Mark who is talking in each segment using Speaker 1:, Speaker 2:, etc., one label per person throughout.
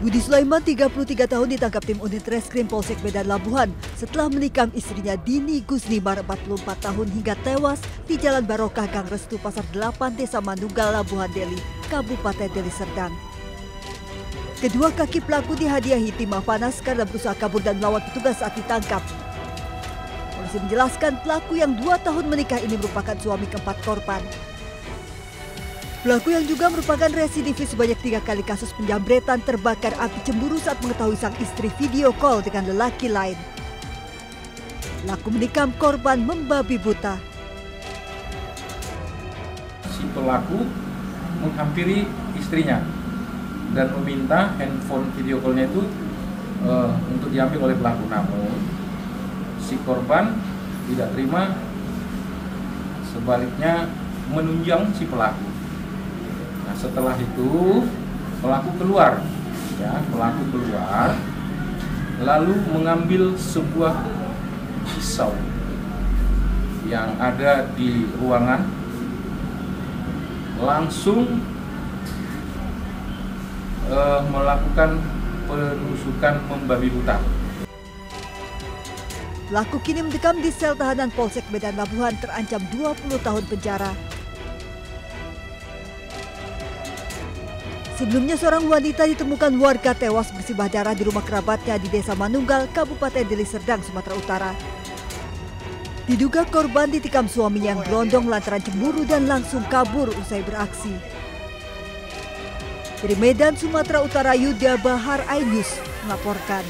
Speaker 1: Budi Sulaiman, 33 tahun, ditangkap tim unit Reskrim Polsek Medan Labuhan setelah menikam istrinya Dini Gusnimar, 44 tahun, hingga tewas di Jalan Barokah, Gang Restu, Pasar 8, Desa Manunggal, Labuhan Deli, Kabupaten Deli Serdang. Kedua kaki pelaku dihadiahi timah panas karena berusaha kabur dan melawan petugas saat ditangkap. Polisi menjelaskan pelaku yang 2 tahun menikah ini merupakan suami keempat korban. Pelaku yang juga merupakan residivis sebanyak 3 kali kasus penjambretan terbakar api cemburu saat mengetahui sang istri video call dengan lelaki lain. Pelaku menikam korban membabi buta.
Speaker 2: Si pelaku menghampiri istrinya dan meminta handphone video call-nya itu untuk diambil oleh pelaku. Namun si korban tidak terima, sebaliknya menunjang si pelaku. Nah, setelah itu pelaku keluar, lalu mengambil sebuah pisau yang ada di ruangan, langsung melakukan penusukan membabi buta.
Speaker 1: Pelaku kini mendekam di sel tahanan Polsek Medan Labuhan, terancam 20 tahun penjara. Sebelumnya seorang wanita ditemukan warga tewas bersimbah darah di rumah kerabatnya di Desa Manunggal, Kabupaten Deli Serdang, Sumatera Utara. Diduga korban ditikam suaminya yang berondong lantaran cemburu dan langsung kabur usai beraksi. Dari Medan, Sumatera Utara, Yuda Bahar Ainus melaporkan.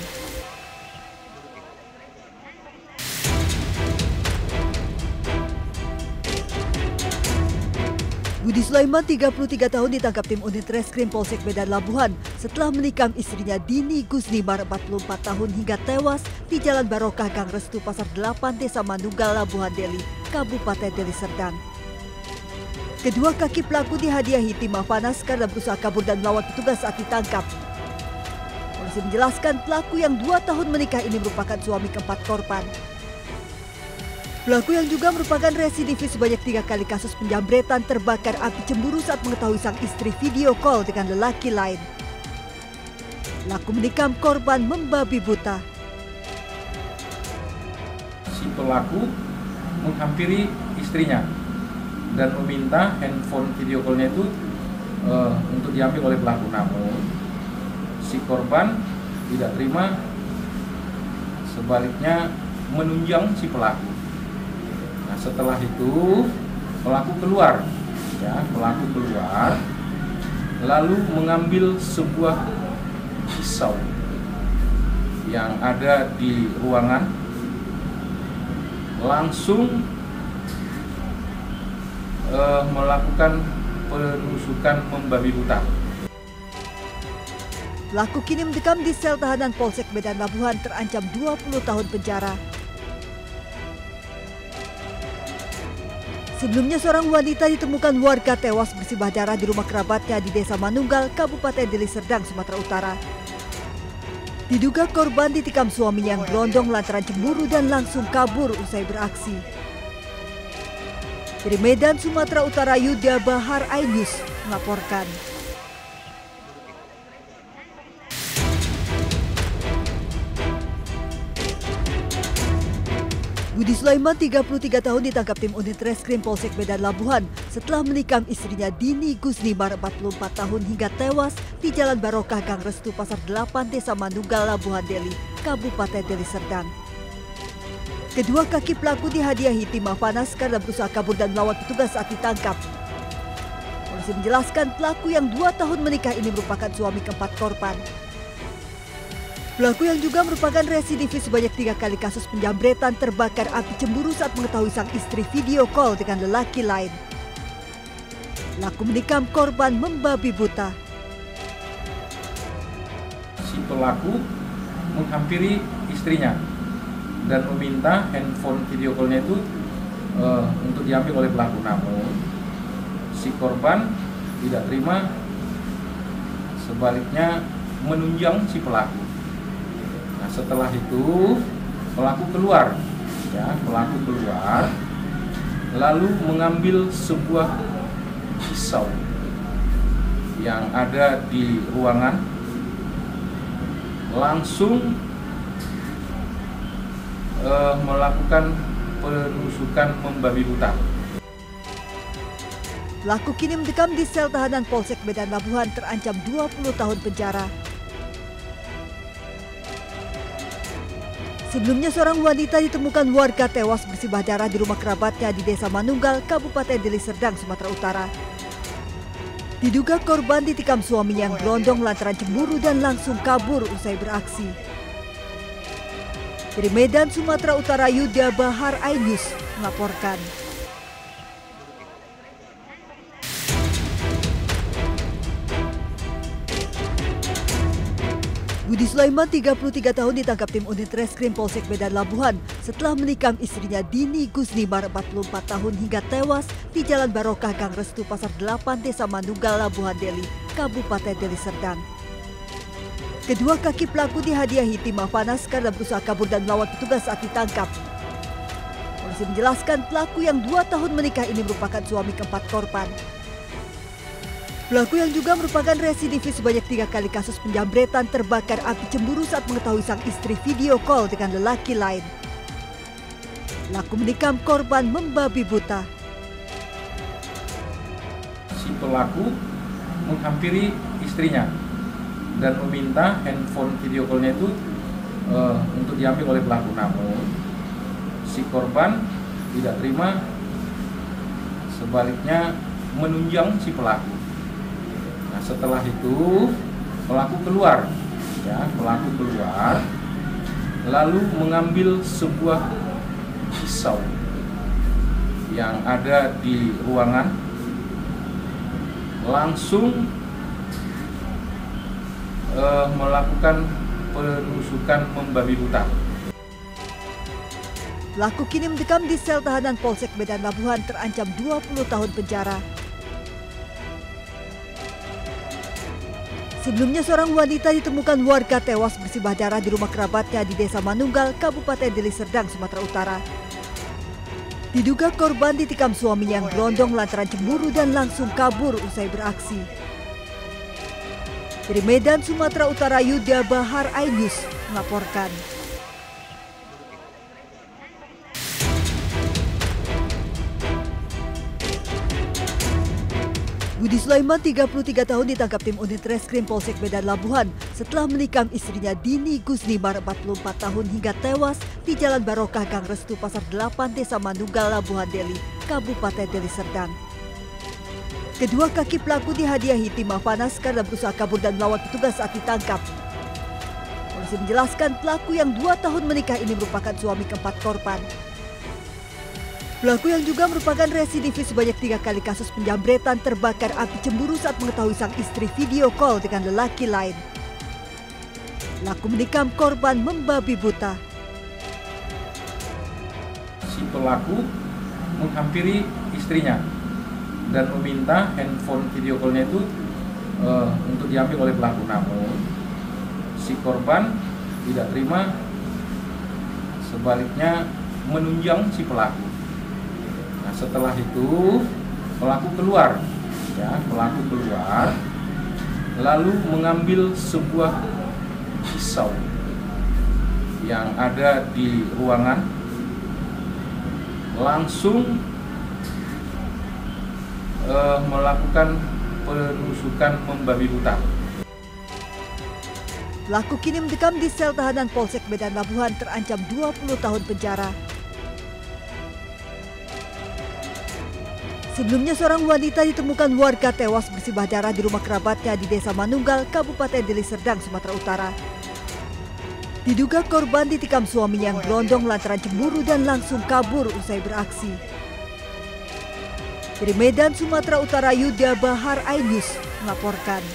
Speaker 1: Budi Sulaiman, 33 tahun, ditangkap tim unit Reskrim Polsek Medan Labuhan setelah menikam istrinya Dini Gusnimar, 44 tahun, hingga tewas di Jalan Barokah, Gang Restu, Pasar 8, Desa Manunggal, Labuhan Deli, Kabupaten Deli Serdang. Kedua kaki pelaku dihadiahi timah panas karena berusaha kabur dan melawan petugas saat ditangkap. Polisi menjelaskan pelaku yang 2 tahun menikah ini merupakan suami keempat korban. Pelaku yang juga merupakan residivis sebanyak 3 kali kasus penjambretan terbakar api cemburu saat mengetahui sang istri video call dengan lelaki lain. Pelaku menikam korban membabi buta.
Speaker 2: Si pelaku menghampiri istrinya dan meminta handphone video call-nya itu untuk diambil oleh pelaku. Namun si korban tidak terima, sebaliknya menunjang si pelaku. Nah, setelah itu pelaku keluar, lalu mengambil sebuah pisau yang ada di ruangan, langsung melakukan penusukan membabi buta.
Speaker 1: Pelaku kini mendekam di sel tahanan Polsek Medan Labuhan, terancam 20 tahun penjara. Sebelumnya seorang wanita ditemukan warga tewas bersimbah darah di rumah kerabatnya di Desa Manunggal, Kabupaten Deli Serdang, Sumatera Utara. Diduga korban ditikam suaminya yang berondong lantaran cemburu dan langsung kabur usai beraksi. Dari Medan, Sumatera Utara, Yuda Bahar Ainus melaporkan. Budi Sulaiman, 33 tahun, ditangkap tim unit Reskrim Polsek Medan Labuhan setelah menikam istrinya Dini Gusnimar, 44 tahun, hingga tewas di Jalan Barokah, Gang Restu, Pasar 8, Desa Manunggal, Labuhan Deli, Kabupaten Deli Serdang. Kedua kaki pelaku dihadiahi timah panas karena berusaha kabur dan melawan petugas saat ditangkap. Polisi menjelaskan pelaku yang 2 tahun menikah ini merupakan suami keempat korban. Pelaku yang juga merupakan residivis sebanyak 3 kali kasus penjambretan terbakar api cemburu saat mengetahui sang istri video call dengan lelaki lain. Pelaku menikam korban membabi buta.
Speaker 2: Si pelaku menghampiri istrinya dan meminta handphone video call-nya itu untuk diambil oleh pelaku. Namun si korban tidak terima, sebaliknya menunjang si pelaku. Nah, setelah itu pelaku keluar, lalu mengambil sebuah pisau yang ada di ruangan, langsung melakukan penusukan membabi buta.
Speaker 1: Pelaku kini mendekam di sel tahanan Polsek Medan Labuhan terancam 20 tahun penjara. Sebelumnya seorang wanita ditemukan warga tewas bersimbah darah di rumah kerabatnya di Desa Manunggal, Kabupaten Deli Serdang, Sumatera Utara. Diduga korban ditikam suaminya yang berondong lantaran cemburu dan langsung kabur usai beraksi. Dari Medan, Sumatera Utara, Yuda Bahar Ainus melaporkan. Budi Sulaiman, 33 tahun, ditangkap tim unit reskrim Polsek Medan Labuhan setelah menikam istrinya Dini Gusnimar, 44 tahun, hingga tewas di Jalan Barokah Gang Restu, Pasar 8, Desa Manunggal, Labuhan Deli, Kabupaten Deli Serdang. Kedua kaki pelaku dihadiahi timah panas karena berusaha kabur dan melawan petugas saat ditangkap. Polisi menjelaskan pelaku yang 2 tahun menikah ini merupakan suami keempat korban. Pelaku yang juga merupakan residivis sebanyak 3 kali kasus penjambretan terbakar api cemburu saat mengetahui sang istri video call dengan lelaki lain. Pelaku menikam korban membabi buta.
Speaker 2: Si pelaku menghampiri istrinya dan meminta handphone video call-nya itu untuk diambil oleh pelaku. Namun si korban tidak terima, sebaliknya menunjang si pelaku. Nah, setelah itu pelaku keluar, lalu mengambil sebuah pisau yang ada di ruangan, langsung melakukan penusukan membabi buta.
Speaker 1: Pelaku kini mendekam di sel tahanan Polsek Medan Labuhan terancam 20 tahun penjara. Sebelumnya seorang wanita ditemukan warga tewas bersimbah darah di rumah kerabatnya di Desa Manunggal, Kabupaten Deli Serdang, Sumatera Utara. Diduga korban ditikam suaminya yang berondong lantaran cemburu dan langsung kabur usai beraksi. Dari Medan, Sumatera Utara, Yuda Bahar Ainus melaporkan. Budi Sulaiman, 33 tahun, ditangkap tim unit reskrim Polsek Medan Labuhan setelah menikam istrinya Dini Gusnimar, 44 tahun, hingga tewas di Jalan Barokah Gang Restu, Pasar 8, Desa Manunggal, Labuhan Deli, Kabupaten Deli Serdang. Kedua kaki pelaku dihadiahi timah panas karena berusaha kabur dan melawan petugas saat ditangkap. Polisi menjelaskan pelaku yang 2 tahun menikah ini merupakan suami keempat korban. Pelaku yang juga merupakan residivis sebanyak 3 kali kasus penjambretan terbakar api cemburu saat mengetahui sang istri video call dengan lelaki lain. Pelaku menikam korban membabi buta.
Speaker 2: Si pelaku menghampiri istrinya dan meminta handphone video call-nya itu untuk diambil oleh pelaku. Namun si korban tidak terima, sebaliknya menunjang si pelaku. Nah, setelah itu pelaku keluar, lalu mengambil sebuah pisau yang ada di ruangan, langsung melakukan penusukan membabi buta.
Speaker 1: Pelaku kini mendekam di sel tahanan Polsek Medan Labuhan terancam 20 tahun penjara. Sebelumnya seorang wanita ditemukan warga tewas bersimbah darah di rumah kerabatnya di Desa Manunggal, Kabupaten Deli Serdang, Sumatera Utara. Diduga korban ditikam suaminya yang berondong lantaran cemburu dan langsung kabur usai beraksi. Dari Medan, Sumatera Utara, Yuda Bahar Ainus melaporkan.